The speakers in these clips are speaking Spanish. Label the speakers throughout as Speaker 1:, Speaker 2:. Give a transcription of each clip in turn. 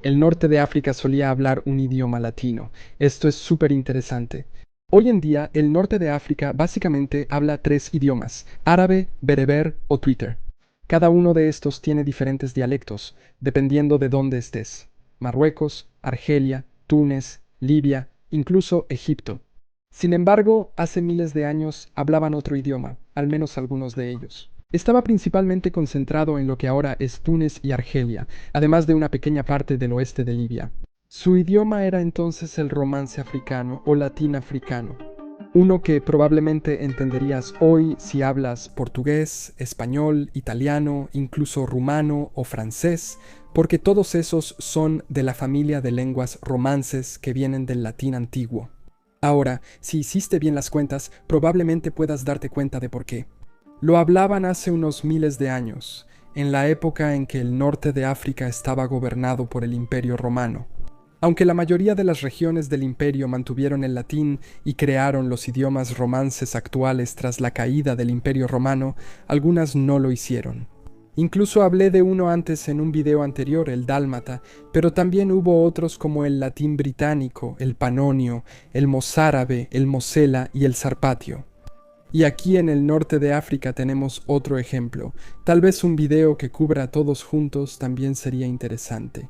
Speaker 1: el norte de África solía hablar un idioma latino. Esto es súper interesante. Hoy en día, el norte de África básicamente habla tres idiomas: árabe, bereber o twitter. Cada uno de estos tiene diferentes dialectos, dependiendo de dónde estés: Marruecos, Argelia, Túnez, Libia, incluso Egipto. Sin embargo, hace miles de años hablaban otro idioma, al menos algunos de ellos. Estaba principalmente concentrado en lo que ahora es Túnez y Argelia, además de una pequeña parte del oeste de Libia. Su idioma era entonces el romance africano o latín africano, uno que probablemente entenderías hoy si hablas portugués, español, italiano, incluso rumano o francés, porque todos esos son de la familia de lenguas romances que vienen del latín antiguo. Ahora, si hiciste bien las cuentas, probablemente puedas darte cuenta de por qué. Lo hablaban hace unos miles de años, en la época en que el norte de África estaba gobernado por el Imperio Romano. Aunque la mayoría de las regiones del imperio mantuvieron el latín y crearon los idiomas romances actuales tras la caída del Imperio Romano, algunas no lo hicieron. Incluso hablé de uno antes en un video anterior, el dálmata, pero también hubo otros como el latín británico, el panonio, el mozárabe, el mosela y el sarpatio. Y aquí en el norte de África tenemos otro ejemplo. Tal vez un video que cubra a todos juntos también sería interesante.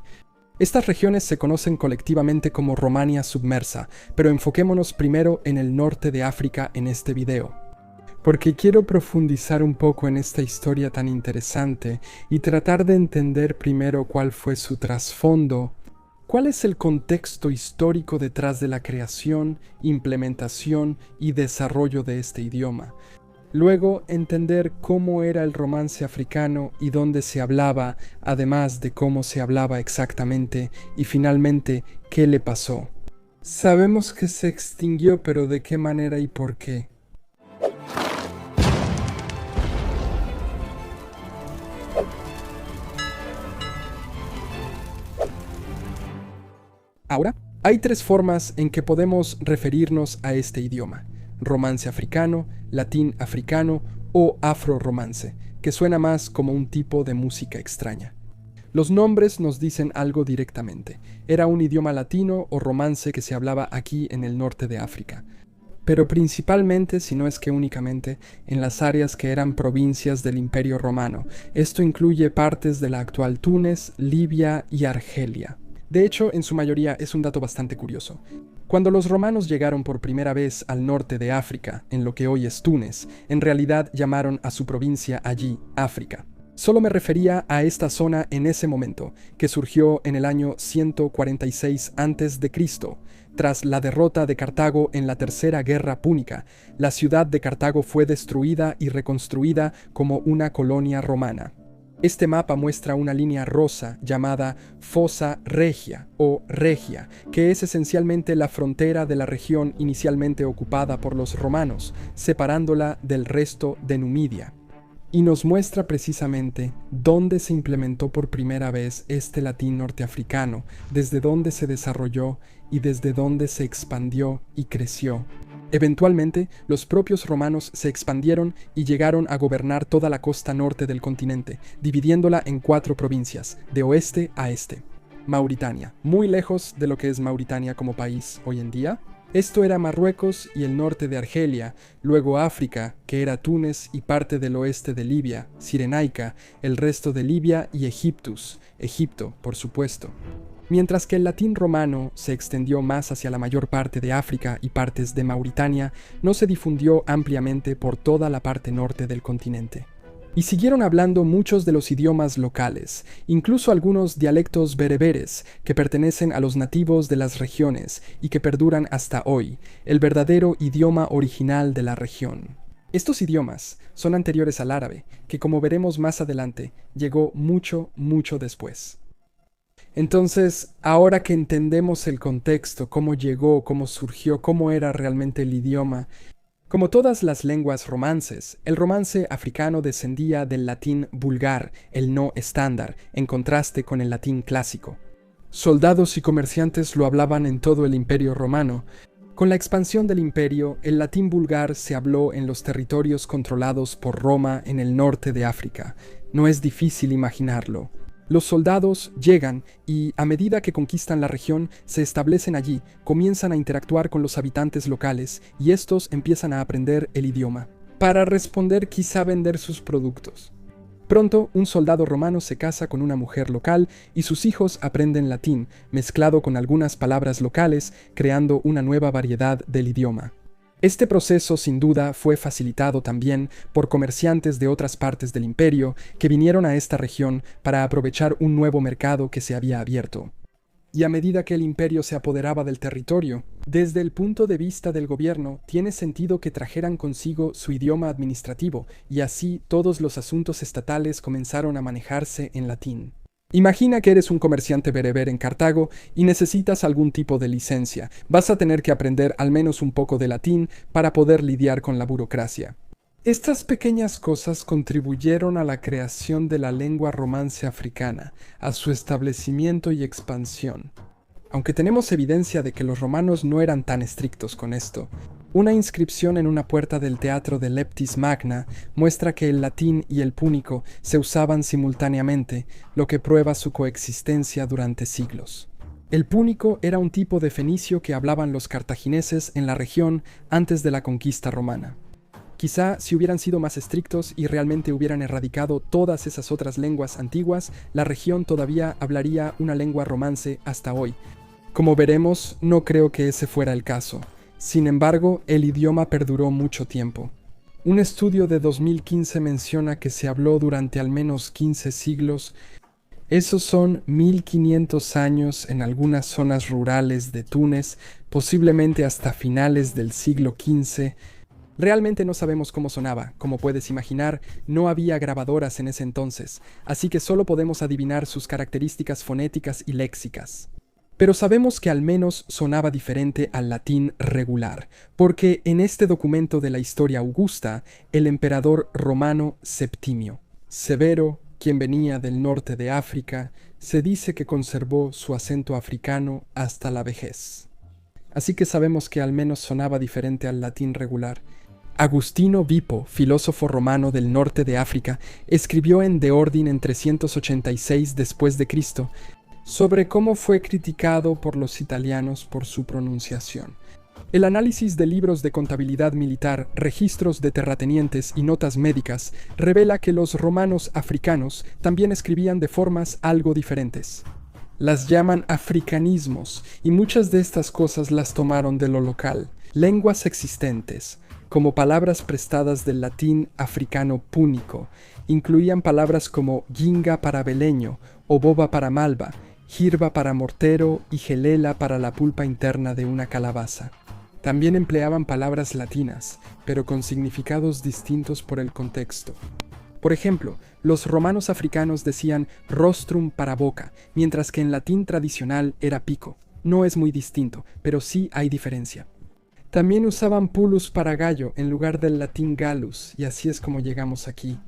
Speaker 1: Estas regiones se conocen colectivamente como Romania submersa, pero enfoquémonos primero en el norte de África en este video, porque quiero profundizar un poco en esta historia tan interesante y tratar de entender primero cuál fue su trasfondo, cuál es el contexto histórico detrás de la creación, implementación y desarrollo de este idioma. Luego, entender cómo era el romance africano y dónde se hablaba, además de cómo se hablaba exactamente, y finalmente, qué le pasó. Sabemos que se extinguió, pero ¿de qué manera y por qué? Ahora, hay tres formas en que podemos referirnos a este idioma: romance africano, latín africano o afro-romance, que suena más como un tipo de música extraña. Los nombres nos dicen algo directamente. Era un idioma latino o romance que se hablaba aquí en el norte de África, pero principalmente, si no es que únicamente, en las áreas que eran provincias del Imperio Romano. Esto incluye partes de la actual Túnez, Libia y Argelia. De hecho, en su mayoría es un dato bastante curioso. Cuando los romanos llegaron por primera vez al norte de África, en lo que hoy es Túnez, en realidad llamaron a su provincia allí África. Solo me refería a esta zona en ese momento, que surgió en el año 146 a.C., tras la derrota de Cartago en la Tercera Guerra Púnica. La ciudad de Cartago fue destruida y reconstruida como una colonia romana. Este mapa muestra una línea rosa llamada Fossa Regia o Regia, que es esencialmente la frontera de la región inicialmente ocupada por los romanos, separándola del resto de Numidia. Y nos muestra precisamente dónde se implementó por primera vez este latín norteafricano, desde dónde se desarrolló y desde dónde se expandió y creció. Eventualmente, los propios romanos se expandieron y llegaron a gobernar toda la costa norte del continente, dividiéndola en 4 provincias, de oeste a este. Mauritania, muy lejos de lo que es Mauritania como país hoy en día. Esto era Marruecos y el norte de Argelia, luego África, que era Túnez y parte del oeste de Libia, Cirenaica, el resto de Libia y Egiptus, Egipto, por supuesto. Mientras que el latín romano se extendió más hacia la mayor parte de África y partes de Mauritania, no se difundió ampliamente por toda la parte norte del continente. Y siguieron hablando muchos de los idiomas locales, incluso algunos dialectos bereberes que pertenecen a los nativos de las regiones y que perduran hasta hoy, el verdadero idioma original de la región. Estos idiomas son anteriores al árabe, que como veremos más adelante, llegó mucho, mucho después. Entonces, ahora que entendemos el contexto, cómo llegó, cómo surgió, cómo era realmente el idioma, como todas las lenguas romances, el romance africano descendía del latín vulgar, el no estándar, en contraste con el latín clásico. Soldados y comerciantes lo hablaban en todo el Imperio Romano. Con la expansión del imperio, el latín vulgar se habló en los territorios controlados por Roma en el norte de África. No es difícil imaginarlo. Los soldados llegan y, a medida que conquistan la región, se establecen allí, comienzan a interactuar con los habitantes locales y estos empiezan a aprender el idioma, para responder quizá vender sus productos. Pronto, un soldado romano se casa con una mujer local y sus hijos aprenden latín, mezclado con algunas palabras locales, creando una nueva variedad del idioma. Este proceso, sin duda, fue facilitado también por comerciantes de otras partes del imperio que vinieron a esta región para aprovechar un nuevo mercado que se había abierto. Y a medida que el imperio se apoderaba del territorio, desde el punto de vista del gobierno, tiene sentido que trajeran consigo su idioma administrativo, y así todos los asuntos estatales comenzaron a manejarse en latín. Imagina que eres un comerciante bereber en Cartago y necesitas algún tipo de licencia. Vas a tener que aprender al menos un poco de latín para poder lidiar con la burocracia. Estas pequeñas cosas contribuyeron a la creación de la lengua romance africana, a su establecimiento y expansión. Aunque tenemos evidencia de que los romanos no eran tan estrictos con esto, una inscripción en una puerta del teatro de Leptis Magna muestra que el latín y el púnico se usaban simultáneamente, lo que prueba su coexistencia durante siglos. El púnico era un tipo de fenicio que hablaban los cartagineses en la región antes de la conquista romana. Quizá si hubieran sido más estrictos y realmente hubieran erradicado todas esas otras lenguas antiguas, la región todavía hablaría una lengua romance hasta hoy. Como veremos, no creo que ese fuera el caso. Sin embargo, el idioma perduró mucho tiempo. Un estudio de 2015 menciona que se habló durante al menos 15 siglos. Esos son 1500 años en algunas zonas rurales de Túnez, posiblemente hasta finales del siglo XV. Realmente no sabemos cómo sonaba. Como puedes imaginar, no había grabadoras en ese entonces, así que solo podemos adivinar sus características fonéticas y léxicas. Pero sabemos que al menos sonaba diferente al latín regular, porque en este documento de la historia augusta, el emperador romano Septimio Severo, quien venía del norte de África, se dice que conservó su acento africano hasta la vejez. Así que sabemos que al menos sonaba diferente al latín regular. Agustino Vipo, filósofo romano del norte de África, escribió en De Ordine en 386 después de Cristo sobre cómo fue criticado por los italianos por su pronunciación. El análisis de libros de contabilidad militar, registros de terratenientes y notas médicas revela que los romanos africanos también escribían de formas algo diferentes. Las llaman africanismos y muchas de estas cosas las tomaron de lo local. Lenguas existentes, como palabras prestadas del latín africano púnico, incluían palabras como ginga para beleño o boba para malva, jirba para mortero y gelela para la pulpa interna de una calabaza. También empleaban palabras latinas, pero con significados distintos por el contexto. Por ejemplo, los romanos africanos decían rostrum para boca, mientras que en latín tradicional era pico. No es muy distinto, pero sí hay diferencia. También usaban pullus para gallo en lugar del latín gallus, y así es como llegamos aquí.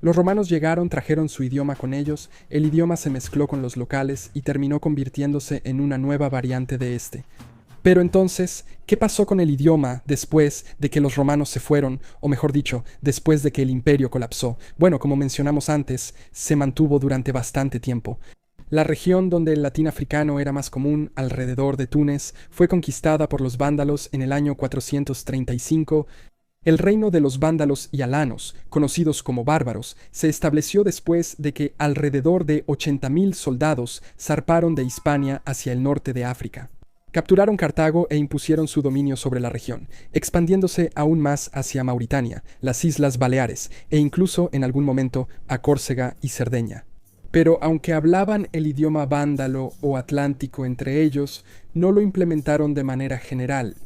Speaker 1: Los romanos llegaron, trajeron su idioma con ellos, el idioma se mezcló con los locales y terminó convirtiéndose en una nueva variante de este. Pero entonces, ¿qué pasó con el idioma después de que los romanos se fueron, o mejor dicho, después de que el imperio colapsó? Bueno, como mencionamos antes, se mantuvo durante bastante tiempo. La región donde el latín africano era más común, alrededor de Túnez, fue conquistada por los vándalos en el año 435. El reino de los vándalos y alanos, conocidos como bárbaros, se estableció después de que alrededor de 80.000 soldados zarparon de Hispania hacia el norte de África. Capturaron Cartago e impusieron su dominio sobre la región, expandiéndose aún más hacia Mauritania, las Islas Baleares e incluso en algún momento a Córcega y Cerdeña. Pero aunque hablaban el idioma vándalo o atlántico entre ellos, no lo implementaron de manera general.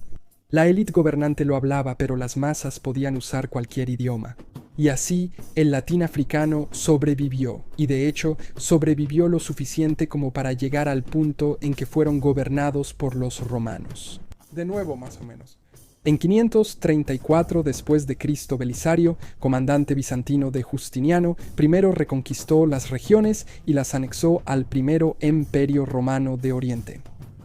Speaker 1: La élite gobernante lo hablaba, pero las masas podían usar cualquier idioma. Y así, el latín africano sobrevivió, y de hecho, sobrevivió lo suficiente como para llegar al punto en que fueron gobernados por los romanos. De nuevo, más o menos. En 534 después de Cristo, Belisario, comandante bizantino de Justiniano, primero reconquistó las regiones y las anexó al primero Imperio Romano de Oriente.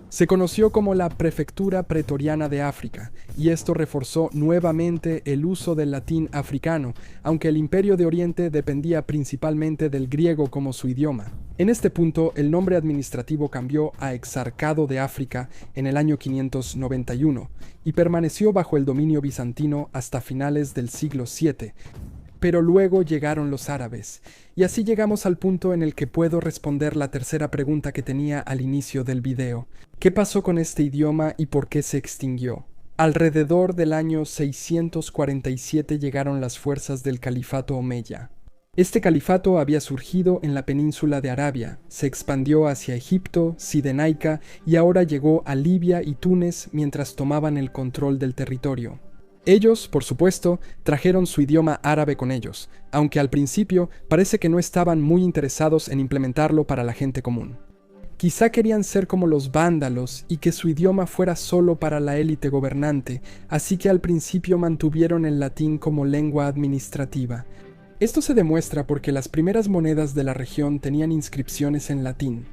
Speaker 1: Se conoció como la Prefectura Pretoriana de África, y esto reforzó nuevamente el uso del latín africano, aunque el Imperio de Oriente dependía principalmente del griego como su idioma. En este punto, el nombre administrativo cambió a Exarcado de África en el año 591, y permaneció bajo el dominio bizantino hasta finales del siglo VII. Pero luego llegaron los árabes, y así llegamos al punto en el que puedo responder la tercera pregunta que tenía al inicio del video. ¿Qué pasó con este idioma y por qué se extinguió? Alrededor del año 647 llegaron las fuerzas del califato omeya. Este califato había surgido en la península de Arabia, se expandió hacia Egipto, Cirenaica y ahora llegó a Libia y Túnez mientras tomaban el control del territorio. Ellos, por supuesto, trajeron su idioma árabe con ellos, aunque al principio parece que no estaban muy interesados en implementarlo para la gente común. Quizá querían ser como los vándalos y que su idioma fuera solo para la élite gobernante, así que al principio mantuvieron el latín como lengua administrativa. Esto se demuestra porque las primeras monedas de la región tenían inscripciones en latín.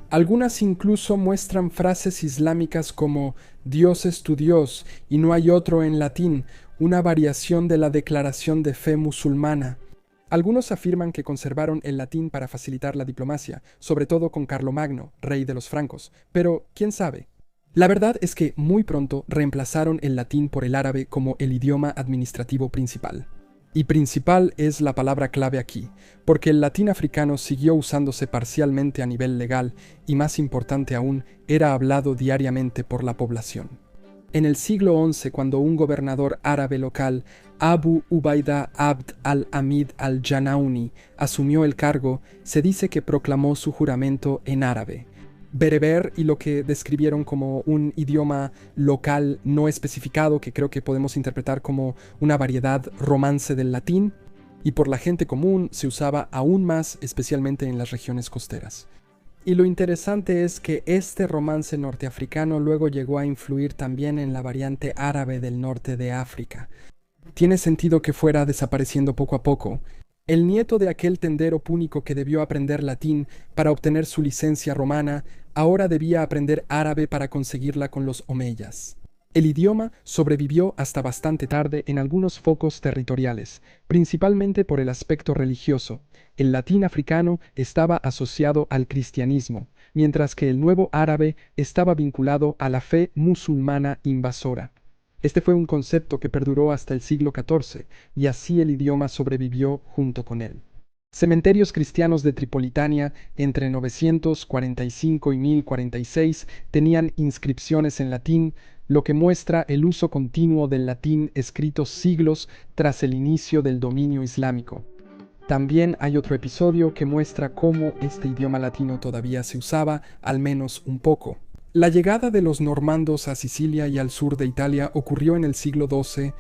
Speaker 1: Algunas incluso muestran frases islámicas como Dios es tu Dios y no hay otro en latín, una variación de la declaración de fe musulmana. Algunos afirman que conservaron el latín para facilitar la diplomacia, sobre todo con Carlomagno, rey de los francos, pero ¿quién sabe? La verdad es que muy pronto reemplazaron el latín por el árabe como el idioma administrativo principal. Y principal es la palabra clave aquí, porque el latín africano siguió usándose parcialmente a nivel legal y, más importante aún, era hablado diariamente por la población. En el siglo XI, cuando un gobernador árabe local, Abu Ubaida Abd al-Hamid al-Janauni, asumió el cargo, se dice que proclamó su juramento en árabe, bereber y lo que describieron como un idioma local no especificado que creo que podemos interpretar como una variedad romance del latín, y por la gente común se usaba aún más, especialmente en las regiones costeras. Y lo interesante es que este romance norteafricano luego llegó a influir también en la variante árabe del norte de África. Tiene sentido que fuera desapareciendo poco a poco. El nieto de aquel tendero púnico que debió aprender latín para obtener su licencia romana, ahora debía aprender árabe para conseguirla con los omeyas. El idioma sobrevivió hasta bastante tarde en algunos focos territoriales, principalmente por el aspecto religioso. El latín africano estaba asociado al cristianismo, mientras que el nuevo árabe estaba vinculado a la fe musulmana invasora. Este fue un concepto que perduró hasta el siglo XIV, y así el idioma sobrevivió junto con él. Cementerios cristianos de Tripolitania entre 945 y 1046 tenían inscripciones en latín, lo que muestra el uso continuo del latín escrito siglos tras el inicio del dominio islámico. También hay otro episodio que muestra cómo este idioma latino todavía se usaba, al menos un poco. La llegada de los normandos a Sicilia y al sur de Italia ocurrió en el siglo XII.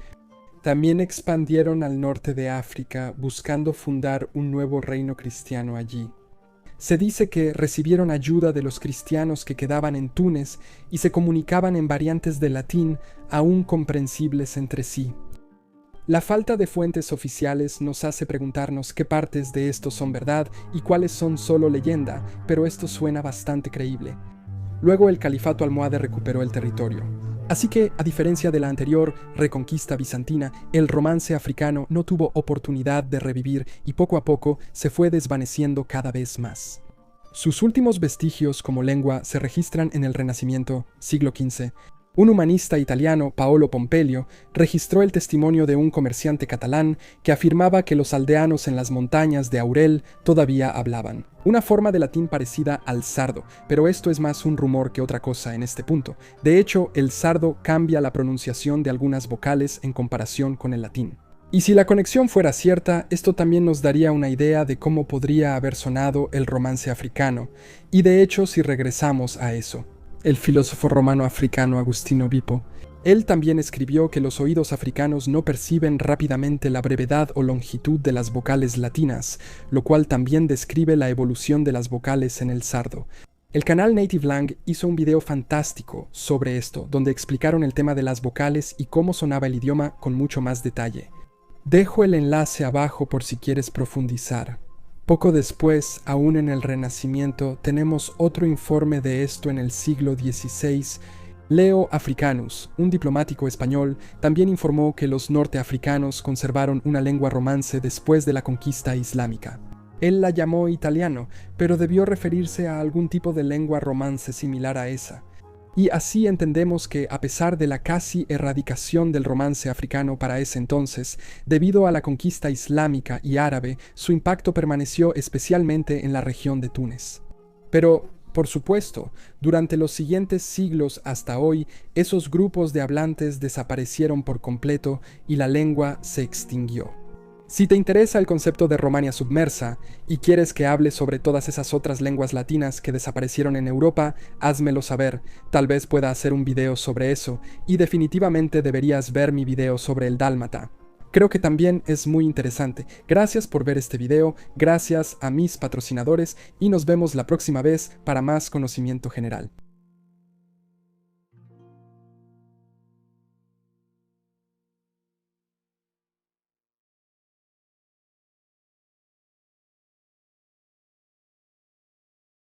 Speaker 1: También expandieron al norte de África, buscando fundar un nuevo reino cristiano allí. Se dice que recibieron ayuda de los cristianos que quedaban en Túnez y se comunicaban en variantes de latín aún comprensibles entre sí. La falta de fuentes oficiales nos hace preguntarnos qué partes de esto son verdad y cuáles son solo leyenda, pero esto suena bastante creíble. Luego el califato almohade recuperó el territorio. Así que, a diferencia de la anterior reconquista bizantina, el romance africano no tuvo oportunidad de revivir y poco a poco se fue desvaneciendo cada vez más. Sus últimos vestigios como lengua se registran en el Renacimiento, siglo XV. Un humanista italiano, Paolo Pompelio, registró el testimonio de un comerciante catalán que afirmaba que los aldeanos en las montañas de Aurel todavía hablaban. Una forma de latín parecida al sardo, pero esto es más un rumor que otra cosa en este punto. De hecho, el sardo cambia la pronunciación de algunas vocales en comparación con el latín. Y si la conexión fuera cierta, esto también nos daría una idea de cómo podría haber sonado el romance africano. Y de hecho, si regresamos a eso, el filósofo romano africano Agustino Bipo, él también escribió que los oídos africanos no perciben rápidamente la brevedad o longitud de las vocales latinas, lo cual también describe la evolución de las vocales en el sardo. El canal NativeLang hizo un video fantástico sobre esto, donde explicaron el tema de las vocales y cómo sonaba el idioma con mucho más detalle. Dejo el enlace abajo por si quieres profundizar. Poco después, aún en el Renacimiento, tenemos otro informe de esto en el siglo XVI. Leo Africanus, un diplomático español, también informó que los norteafricanos conservaron una lengua romance después de la conquista islámica. Él la llamó italiano, pero debió referirse a algún tipo de lengua romance similar a esa. Y así entendemos que, a pesar de la casi erradicación del romance africano para ese entonces, debido a la conquista islámica y árabe, su impacto permaneció especialmente en la región de Túnez. Pero, por supuesto, durante los siguientes siglos hasta hoy, esos grupos de hablantes desaparecieron por completo y la lengua se extinguió. Si te interesa el concepto de Romania submersa y quieres que hable sobre todas esas otras lenguas latinas que desaparecieron en Europa, házmelo saber, tal vez pueda hacer un video sobre eso, y definitivamente deberías ver mi video sobre el dálmata. Creo que también es muy interesante. Gracias por ver este video, gracias a mis patrocinadores y nos vemos la próxima vez para más conocimiento general.